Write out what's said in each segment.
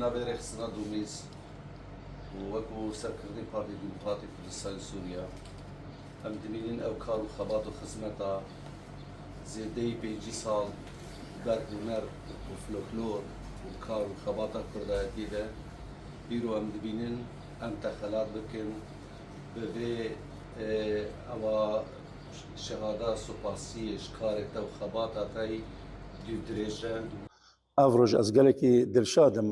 نابێ خستنە دوومیز وەکو سەرکردی پارتی دیموکراتی کوردستانی سووریا ئەم دبینین ئەو کار و خەبات و خزمەتە زێدەی پێنجی ساڵ بەر هونەر و فلۆکلۆر و کار و خەباتە کوردایەتیدا بیرۆ ئەم دبینین ئەم تەخەلات بکەن بەبێ ئەوە شەهادە سوپاسیش کارێتە و خەباتە تای دوو درێژە. ئەڤڕۆژ ئەس gelekî dilşadim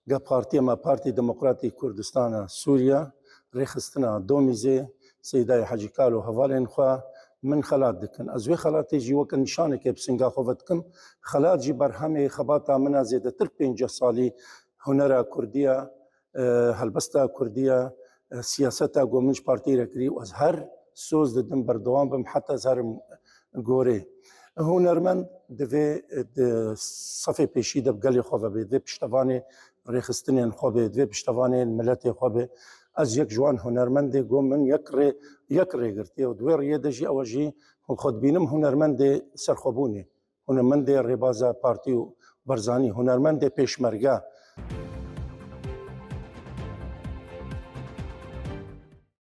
ge partiya me Partî Demokratî Kurdistana Sûriya rêxistina Domîzê Sêdayê Hecî Kal û hevalên xwe min xelat dikin. Ez wê xelatê jî weke nîşanekê bi singa xwe vedikim. Xelat jî berhemê xebata min a zêdetir 50 salî hunera Kurdiya, helbesta Kurdiya, siyaseta gominc partî re kirî û ez her soz didim berdewam bim heta ez herim gorê. Hunermend divê sefê pêşî de bi gelê xwe vebe, divê piştevanê rêxistinên xwe bê, divê piştevanên milletê xwe bê. Ez yek ji wan hunermendê got min yek rê girtiye û di wê rêyê de jî ew jî xwe dibînim hunermendê serxwebûnê, hunermendê rêbaza partî û barzanî, hunermendê pêşmerge.